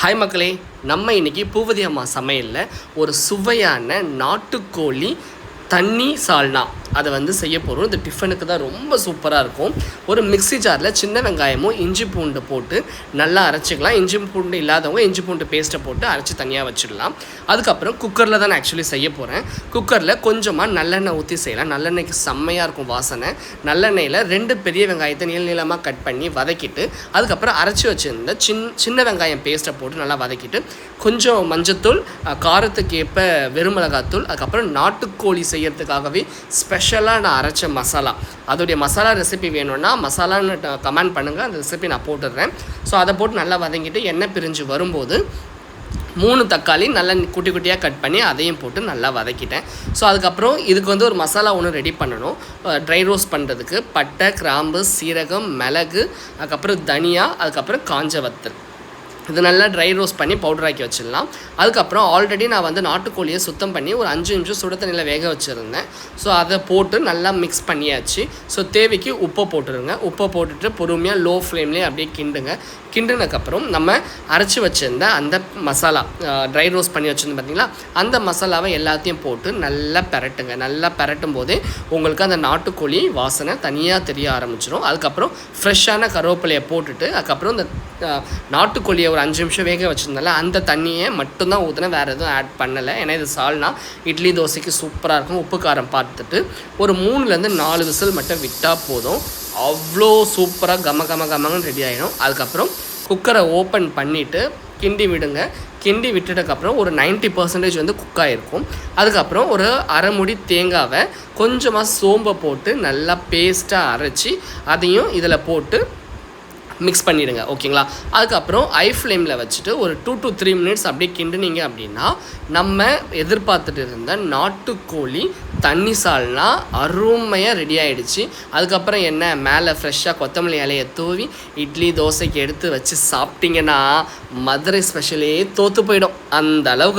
Hi மக்களே, நம்ம இன்றைக்கி பூவதி அம்மா சமையலில் ஒரு சுவையான நாட்டுக்கோழி தண்ணி சால்னா அதை செய்ய போகிறோம். இந்த டிஃபனுக்கு தான் ரொம்ப சூப்பராக இருக்கும். ஒரு மிக்ஸி ஜாரில் சின்ன வெங்காயமும் இஞ்சி பூண்டு போட்டு நல்லா அரைச்சிக்கலாம். இஞ்சி பூண்டு இல்லாதவங்க இஞ்சி பூண்டு பேஸ்ட்டை போட்டு அரைச்சி தனியாக வச்சிடலாம். அதுக்கப்புறம் குக்கரில் தான் நான் ஆக்சுவலி செய்ய போகிறேன். குக்கரில் கொஞ்சமாக நல்லெண்ணெய் ஊற்றி செய்யலாம். நல்லெண்ணெய்க்கு செம்மையாக இருக்கும் வாசனை. நல்லெண்ணெயில் 2 பெரிய வெங்காயத்தை நீளமாக கட் பண்ணி வதக்கிட்டு அதுக்கப்புறம் அரைச்சி வச்சுருந்த சின்ன வெங்காயம் பேஸ்ட்டை போட்டு நல்லா வதக்கிட்டு கொஞ்சம் மஞ்சத்தூள், காரத்துக்கு ஏற்ப வெறுமிளகாத்தூள், அதுக்கப்புறம் நாட்டுக்கோழி செய்யறதுக்காகவே ஸ்பெஷலாக நான் அரைச்ச மசாலா, அதோடைய மசாலா ரெசிபி வேணும்னா மசாலான்னு கமெண்ட் பண்ணுங்கள், அந்த ரெசிபி நான் போட்டுடுறேன். ஸோ அதை போட்டு நல்லா வதங்கிட்டு எண்ணெய் பிரிஞ்சு வரும்போது 3 தக்காளி நல்லா குட்டி குட்டியாக கட் பண்ணி அதையும் போட்டு நல்லா வதக்கிட்டேன். ஸோ அதுக்கப்புறம் இதுக்கு ஒரு மசாலா ஒன்று ரெடி பண்ணணும். ட்ரை ரோஸ்ட் பண்ணுறதுக்கு பட்டை, கிராம்பு, சீரகம், மிளகு, அதுக்கப்புறம் தனியா, அதுக்கப்புறம் காஞ்ச வத்தல், இது நல்லா ட்ரை ரோஸ்ட் பண்ணி பவுடராக்கி வச்சிடலாம். அதுக்கப்புறம் ஆல்ரெடி நான் நாட்டுக்கோழியை சுத்தம் பண்ணி ஒரு 5 நிமிஷம் சுட தண்ணியில் வேக வச்சுருந்தேன். ஸோ அதை போட்டு நல்லா மிக்ஸ் பண்ணியாச்சு. ஸோ தேவைக்கு உப்பை போட்டுருங்க. உப்பை போட்டுட்டு பொறுமையாக லோ ஃப்ளேம்லேயே அப்படியே கிண்டுங்க. கிண்டினதுக்கப்புறம் நம்ம அரைச்சி வச்சுருந்த அந்த மசாலா, ட்ரை ரோஸ்ட் பண்ணி வச்சுருந்தோம் பார்த்தீங்களா, அந்த மசாலாவை எல்லாத்தையும் போட்டு நல்லா பெரட்டுங்க. நல்லா பெரட்டும் போதே உங்களுக்கு அந்த நாட்டுக்கோழி வாசனை தனியாக தெரிய ஆரம்பிச்சிடும். அதுக்கப்புறம் ஃப்ரெஷ்ஷான கருவேப்பிலையை போட்டுட்டு அதுக்கப்புறம் இந்த நாட்டுக்கோழியை ஒரு 5 நிமிஷம் வேக வச்சுருந்தால அந்த தண்ணியை மட்டும்தான் ஊற்றினேன், வேறு எதுவும் ஆட் பண்ணலை. ஏன்னா இது சால்னா இட்லி தோசைக்கு சூப்பராக இருக்கும். உப்பு காரம் பார்த்துட்டு ஒரு 3லேருந்து 4 விசில் மட்டும் விட்டால் போதும். அவ்வளோ சூப்பராக கமன்னு ரெடி ஆகிடும். அதுக்கப்புறம் குக்கரை ஓப்பன் பண்ணிவிட்டு கிண்டி விடுங்க. கிண்டி விட்டுட்டதுக்கப்புறம் ஒரு 90% குக் ஆகிருக்கும். அதுக்கப்புறம் ஒரு அரை முடி தேங்காவை கொஞ்சமாக சோம்பை போட்டு நல்லா பேஸ்ட்டாக அரைச்சி அதையும் இதில் போட்டு மிக்ஸ் பண்ணிவிடுங்க. ஓகேங்களா? அதுக்கப்புறம் ஐ ஃப்ளேமில் வச்சுட்டு ஒரு 2 to 3 மினிட்ஸ் அப்படியே கிண்டுனீங்க அப்படின்னா நம்ம எதிர்பார்த்துட்டு இருந்த நாட்டுக்கோழி தண்ணி சால்னா அருமையாக ரெடி ஆகிடுச்சு. அதுக்கப்புறம் என்ன, மேலே ஃப்ரெஷ்ஷாக கொத்தமல்லி இலையை தூவி இட்லி தோசைக்கு எடுத்து வச்சு சாப்பிட்டிங்கன்னா மதுரை ஸ்பெஷலே தோற்று போயிடும். அந்த அளவுக்கு